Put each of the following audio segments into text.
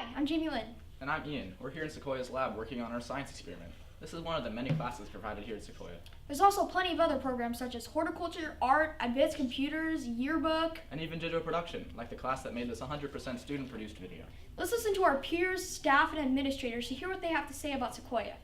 Hi, I'm Jamie Lynn. And I'm Ian. We're here in Sequoia's lab working on our science experiment. This is one of the many classes provided here at Sequoia. There's also plenty of other programs such as horticulture, art, advanced computers, yearbook, And even video production, like the class that made this 100% student-produced video. Let's listen to our peers, staff, and administrators to hear what they have to say about Sequoia.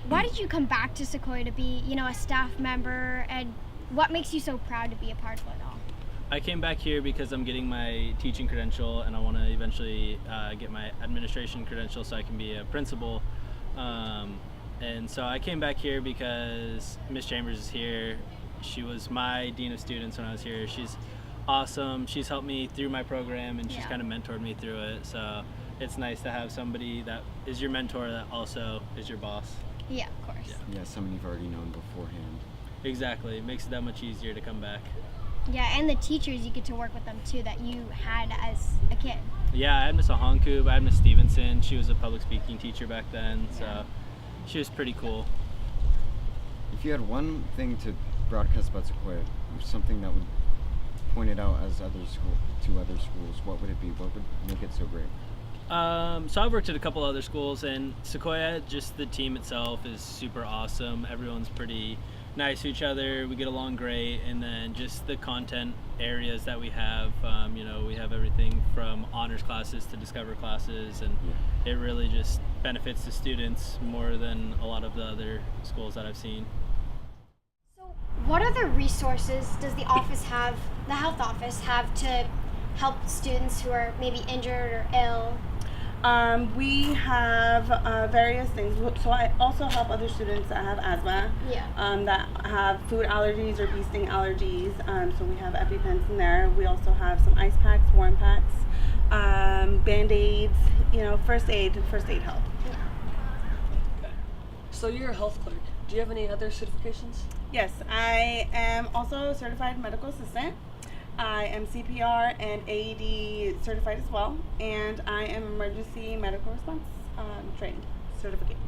Why did you come back to Sequoia to be, a staff member, and what makes you so proud to be a part of it all? I came back here because I'm getting my teaching credential and I want to eventually get my administration credential so I can be a principal. And so I came back here because Miss Chambers is here. She was my dean of students when I was here. She's awesome. She's helped me through my program and she's kind of mentored me through it. So it's nice to have somebody that is your mentor that also is your boss. Yeah, of course. Yeah, someone you've already known beforehand. Exactly. It makes it that much easier to come back. Yeah, and the teachers, you get to work with them too that you had as a kid. Yeah, I had Miss Ahankub, I had Miss Stevenson. She was a public speaking teacher back then, so she was pretty cool. If you had one thing to broadcast about Sequoia, something that would point it out as to other schools, what would it be? What would make it so great? So I've worked at a couple other schools, and Sequoia, just the team itself is super awesome. Everyone's pretty nice to each other. We get along great, and then just the content areas that we have. We have everything from honors classes to discover classes, and it really just benefits the students more than a lot of the other schools that I've seen. So, what other resources does the health office have to help students who are maybe injured or ill? We have various things. So I also help other students that have asthma, that have food allergies or bee sting allergies. So we have EpiPens in there. We also have some ice packs, warm packs, Band-Aids, first aid help. So you're a health clerk. Do you have any other certifications? Yes, I am also a certified medical assistant. I am CPR and AED certified as well, and I am emergency medical response trained, certificate.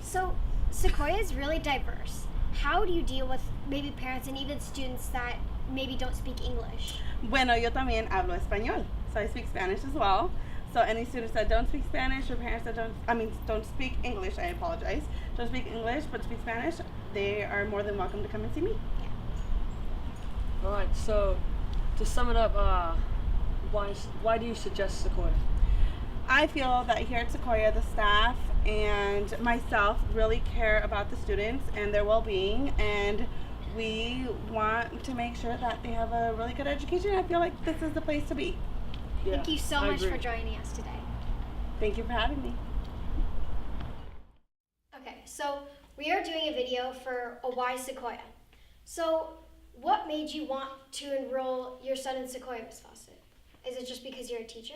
So Sequoia is really diverse. How do you deal with maybe parents and even students that maybe don't speak English? Bueno, yo también hablo español, so I speak Spanish as well. So any students that don't speak Spanish or parents that don't speak English, I apologize, don't speak English but speak Spanish, they are more than welcome to come and see me. All right, so to sum it up, why do you suggest Sequoia? I feel that here at Sequoia, the staff and myself really care about the students and their well-being, and we want to make sure that they have a really good education. I feel like this is the place to be. Yeah, Thank you so much for joining us today. Thank you for having me. Okay, so we are doing a video for a Why Sequoia. So what made you want to enroll your son in Sequoia, Ms. Fausset? Is it just because you're a teacher?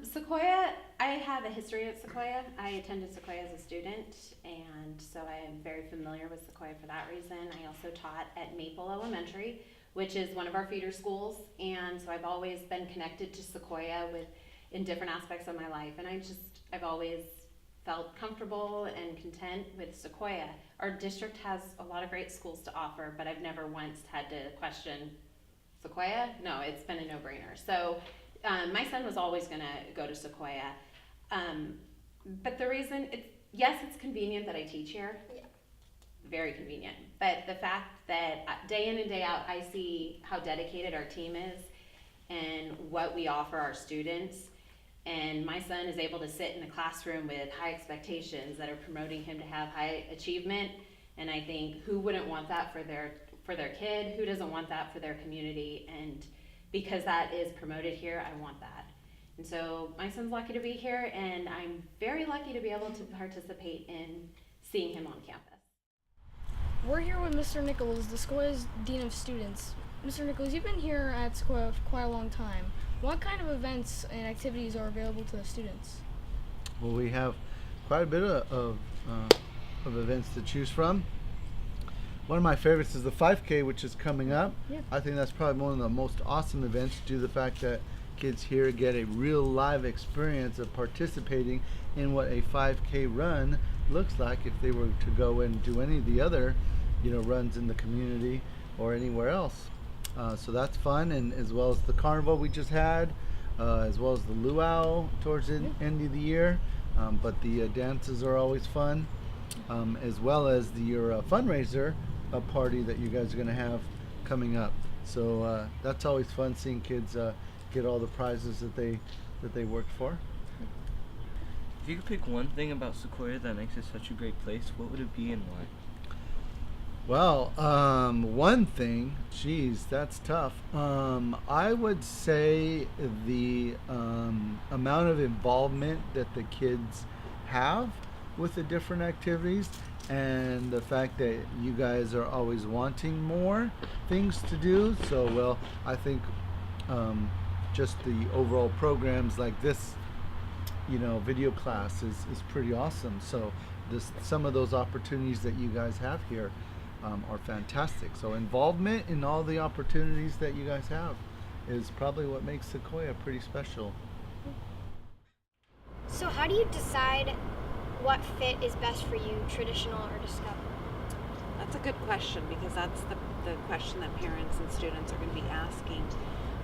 Sequoia, I have a history at Sequoia. I attended Sequoia as a student, and so I am very familiar with Sequoia for that reason. I also taught at Maple Elementary, which is one of our feeder schools, and so I've always been connected to Sequoia in different aspects of my life, and I've always felt comfortable and content with Sequoia. Our district has a lot of great schools to offer, but I've never once had to question Sequoia. No, it's been a no-brainer. So my son was always going to go to Sequoia. But the reason, it's convenient that I teach here. Yeah. Very convenient. But the fact that day in and day out, I see how dedicated our team is and what we offer our students. And my son is able to sit in a classroom with high expectations that are promoting him to have high achievement. And I think who wouldn't want that for their kid? Who doesn't want that for their community? And because that is promoted here, I want that. And so my son's lucky to be here, and I'm very lucky to be able to participate in seeing him on campus. We're here with Mr. Nichols, the Sequoia's Dean of Students. Mr. Nichols, you've been here at Sequoia for quite a long time. What kind of events and activities are available to the students? Well, we have quite a bit of events to choose from. One of my favorites is the 5K, which is coming up. Yeah. I think that's probably one of the most awesome events due to the fact that kids here get a real live experience of participating in what a 5K run looks like if they were to go and do any of the other runs in the community or anywhere else. So that's fun, and as well as the carnival we just had, as well as the luau towards the end of the year. But the dances are always fun, as well as your fundraiser party that you guys are going to have coming up. So that's always fun, seeing kids get all the prizes that they worked for. If you could pick one thing about Sequoia that makes it such a great place, what would it be and why? Well, one thing, geez, that's tough. I would say the amount of involvement that the kids have with the different activities, and the fact that you guys are always wanting more things to do. So, well, I think just the overall programs like this, video class is pretty awesome. So some of those opportunities that you guys have here are fantastic. So involvement in all the opportunities that you guys have is probably what makes Sequoia pretty special. So how do you decide what fit is best for you, traditional or Discover? That's a good question, because that's the question that parents and students are going to be asking.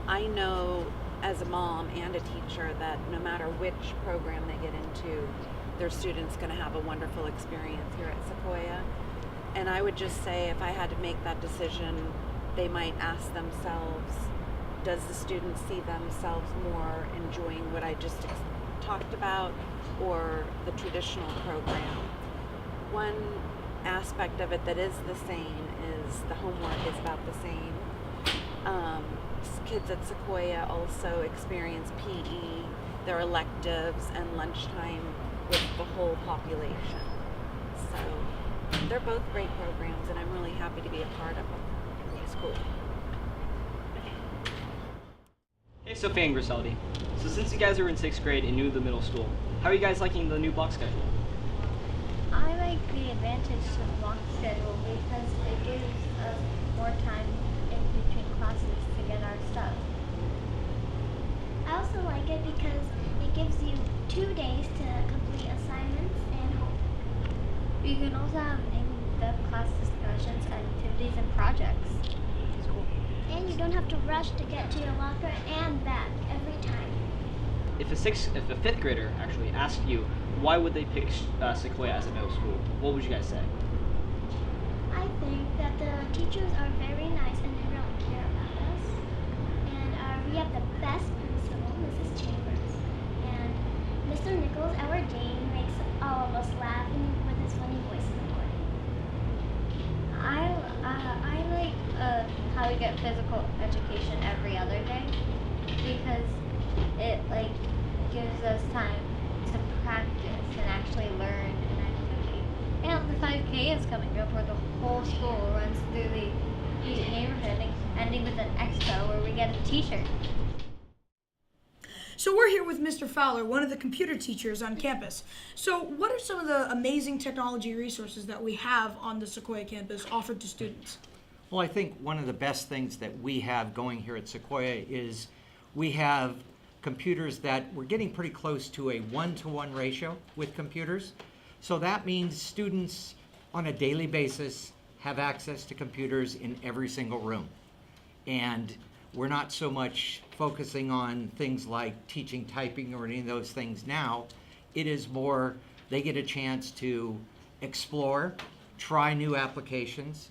I know as a mom and a teacher that no matter which program they get into, their student's going to have a wonderful experience here at Sequoia. And I would just say, if I had to make that decision, they might ask themselves, does the student see themselves more enjoying what I just talked about, or the traditional program? One aspect of it that is the same is the homework is about the same. Kids at Sequoia also experience PE, their electives, and lunchtime with the whole population. So they're both great programs, and I'm really happy to be a part of them. It's cool. Hey, Sophia and Greceldy. So since you guys are in 6th grade and new to the middle school, how are you guys liking the new block schedule? I like the advantage to the block schedule because it gives us more time in between classes to get our stuff. I also like it because it gives you 2 days to complete assignments and homework. You can also have in-depth class discussions, activities, and projects. That's cool. And you don't have to rush to get to your locker and back every time. If a 5th grader actually asked you why would they pick Sequoia as a middle school, what would you guys say? I think that the teachers are very nice and they really care about us. And we have the best principal, Mrs. Chambers. And Mr. Nichols, our dean, makes all of us laugh with his funny voice in the morning. I like how we get physical education every other day because it gives us time to practice and actually learn an activity. And the 5K is coming up where the whole school runs through the neighborhood, ending with an expo where we get a t-shirt. So we're here with Mr. Fowler, one of the computer teachers on campus. So what are some of the amazing technology resources that we have on the Sequoia campus offered to students? Well, I think one of the best things that we have going here at Sequoia is we have computers that we're getting pretty close to a 1-to-1 ratio with computers. So that means students on a daily basis have access to computers in every single room. And we're not so much focusing on things like teaching typing or any of those things now. It is more, they get a chance to explore, try new applications,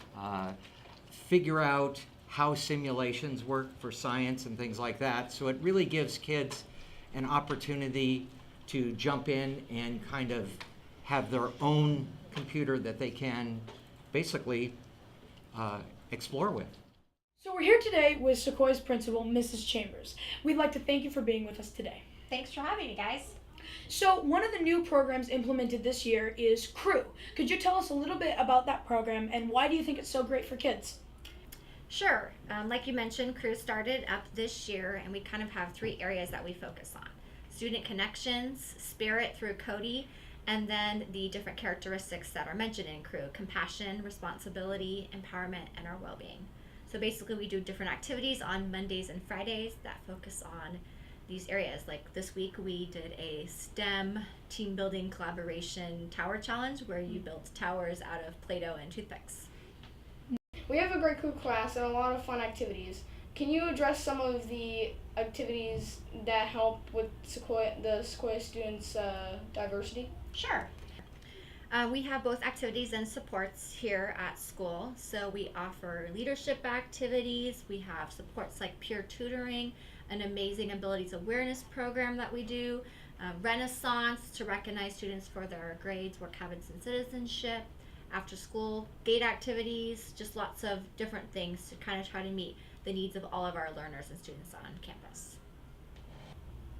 figure out how simulations work for science and things like that. So it really gives kids an opportunity to jump in and kind of have their own computer that they can basically explore with. So we're here today with Sequoia's principal, Mrs. Chambers. We'd like to thank you for being with us today. Thanks for having me, guys. So one of the new programs implemented this year is Crew. Could you tell us a little bit about that program and why do you think it's so great for kids? Sure. Like you mentioned, Crew started up this year, and we kind of have 3 areas that we focus on. Student connections, spirit through Cody, and then the different characteristics that are mentioned in Crew: compassion, responsibility, empowerment, and our well-being. So basically we do different activities on Mondays and Fridays that focus on these areas. Like this week we did a STEM team building collaboration tower challenge where you built towers out of Play-Doh and toothpicks. We have a great cool class and a lot of fun activities. Can you address some of the activities that help with the Sequoia students' diversity? Sure. We have both activities and supports here at school. So we offer leadership activities. We have supports like peer tutoring, an amazing abilities awareness program that we do, Renaissance to recognize students for their grades, work habits, and citizenship, after school gate activities, just lots of different things to kind of try to meet the needs of all of our learners and students on campus.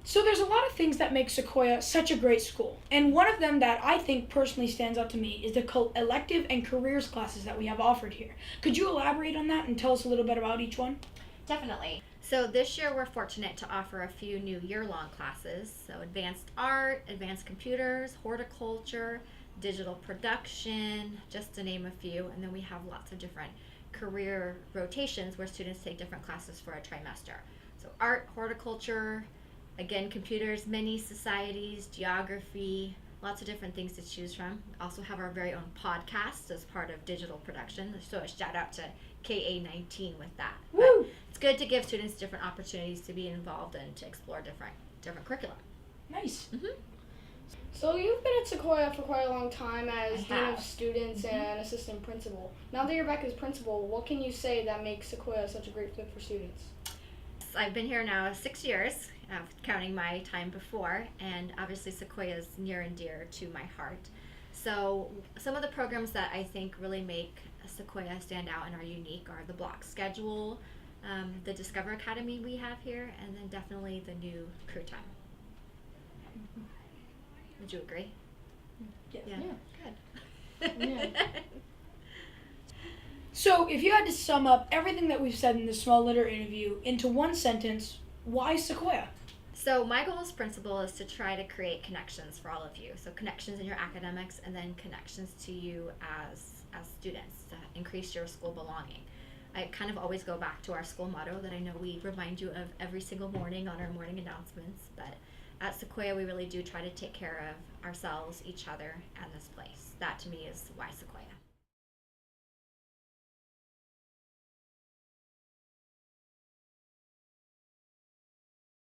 So there's a lot of things that make Sequoia such a great school. And one of them that I think personally stands out to me is the elective and careers classes that we have offered here. Could you elaborate on that and tell us a little bit about each one? Definitely. So this year we're fortunate to offer a few new year-long classes. So advanced art, advanced computers, horticulture, digital production, just to name a few. And then we have lots of different career rotations where students take different classes for a trimester. So art, horticulture, again, computers, mini societies, geography, lots of different things to choose from. We also have our very own podcast as part of digital production. So a shout out to KA19 with that. Woo! But it's good to give students different opportunities to be involved and to explore different curriculum. Nice. So you've been at Sequoia for quite a long time as I Dean have. of Students and Assistant Principal. Now that you're back as Principal, what can you say that makes Sequoia such a great fit for students? I've been here now 6 years, counting my time before, and obviously Sequoia is near and dear to my heart. So some of the programs that I think really make Sequoia stand out and are unique are the block schedule, the Discover Academy we have here, and then definitely the new crew time. Would you agree? Yes. Yeah. Good. Yeah. So if you had to sum up everything that we've said in this small little interview into one sentence, why Sequoia? So my goal as principal is to try to create connections for all of you. So connections in your academics and then connections to you as students to increase your school belonging. I kind of always go back to our school motto that I know we remind you of every single morning on our morning announcements, but at Sequoia we really do try to take care of ourselves, each other, and this place. That to me is why Sequoia.